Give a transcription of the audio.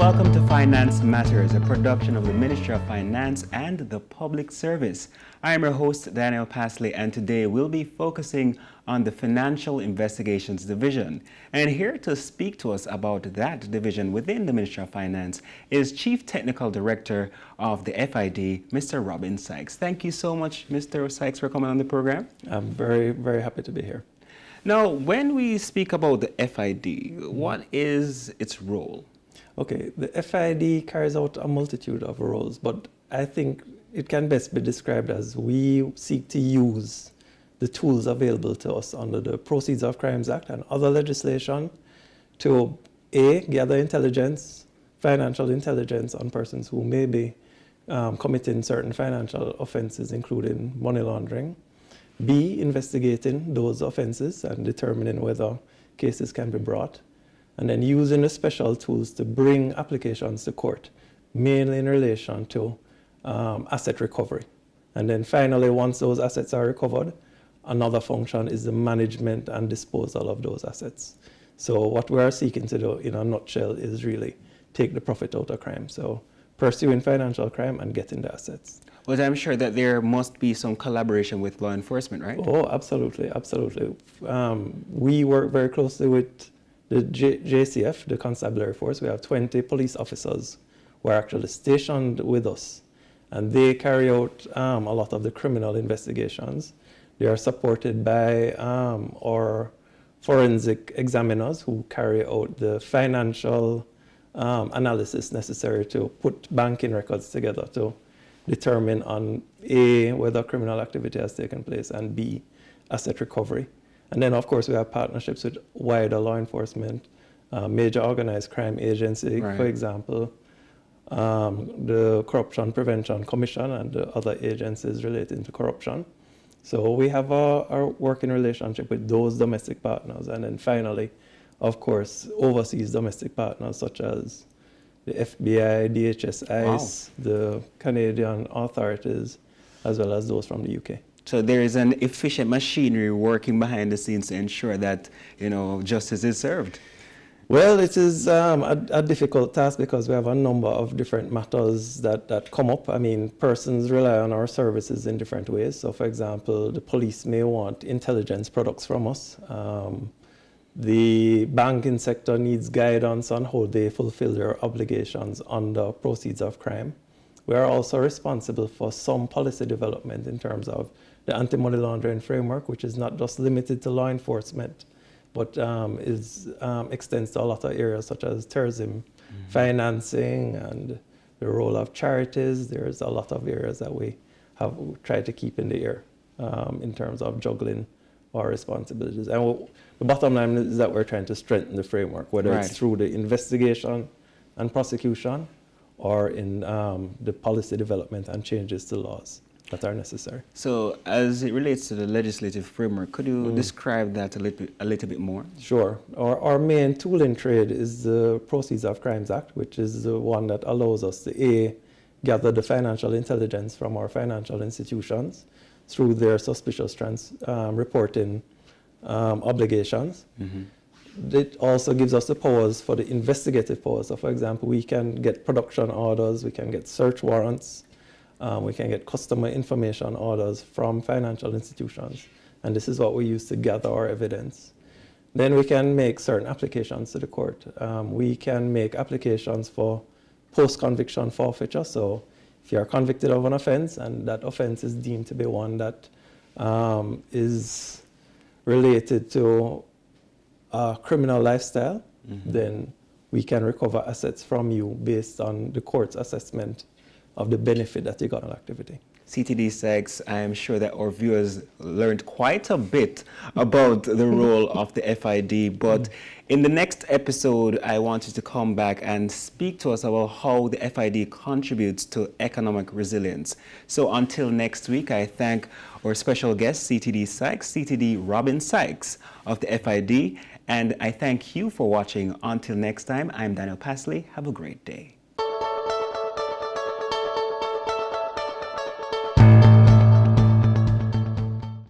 Welcome to Finance Matters, a production of the Ministry of Finance and the Public Service. I am your host, Daniel Pasley, and today we'll be focusing on the Financial Investigations Division. And here to speak to us about that division within the Ministry of Finance is Chief Technical Director of the FID, Mr. Robin Sykes. Thank you so much, Mr. Sykes, for coming on the program. I'm very, very happy to be here. Now, when we speak about the FID, what is its role? Okay, the FID carries out a multitude of roles, but I think it can best be described as we seek to use the tools available to us under the Proceeds of Crimes Act and other legislation to A, gather intelligence, financial intelligence on persons who may be committing certain financial offenses, including money laundering. B, investigating those offenses and determining whether cases can be brought. And then using the special tools to bring applications to court, mainly in relation to asset recovery. And then finally, once those assets are recovered, another function is the management and disposal of those assets. So what we are seeking to do in a nutshell is really take the profit out of crime. So pursuing financial crime and getting the assets. But I'm sure that there must be some collaboration with law enforcement, right? Oh, absolutely, absolutely. We work very closely with the JCF, the Constabulary Force. We have 20 police officers who are actually stationed with us, and they carry out a lot of the criminal investigations. They are supported by our forensic examiners who carry out the financial analysis necessary to put banking records together to determine on A, whether criminal activity has taken place, and B, asset recovery. And then, of course, we have partnerships with wider law enforcement, major organized crime agency, right, for example, the Corruption Prevention Commission and the other agencies relating to corruption. So we have our working relationship with those domestic partners. And then finally, of course, overseas domestic partners such as the FBI, DHS, ICE, wow, the Canadian authorities, as well as those from the UK. So there is an efficient machinery working behind the scenes to ensure that, justice is served. Well, it is a difficult task because we have a number of different matters that come up. I mean, persons rely on our services in different ways. So, for example, the police may want intelligence products from us. The banking sector needs guidance on how they fulfill their obligations under Proceeds of Crime. We are also responsible for some policy development in terms of the anti-money laundering framework, which is not just limited to law enforcement, but extends to a lot of areas such as terrorism, financing, and the role of charities. There's a lot of areas that we have tried to keep in the air in terms of juggling our responsibilities. And the bottom line is that we're trying to strengthen the framework, whether it's through the investigation and prosecution or in the policy development and changes to laws that are necessary. So as it relates to the legislative framework, could you describe that a little bit more? Sure. Our main tool in trade is the Proceeds of Crimes Act, which is the one that allows us to gather the financial intelligence from our financial institutions through their suspicious reporting obligations. It also gives us the powers for the investigative powers. So, for example, we can get production orders, we can get search warrants, we can get customer information orders from financial institutions. And this is what we use to gather our evidence. Then we can make certain applications to the court. We can make applications for post-conviction forfeiture. So if you are convicted of an offense and that offense is deemed to be one that is related to a criminal lifestyle, then we can recover assets from you based on the court's assessment of the benefit that you got on activity. CTD Sykes, I am sure that our viewers learned quite a bit about the role of the FID, but in the next episode, I want you to come back and speak to us about how the FID contributes to economic resilience. So until next week, I thank our special guest, CTD Sykes, CTD Robin Sykes of the FID, and I thank you for watching. Until next time, I'm Daniel Pasley. Have a great day.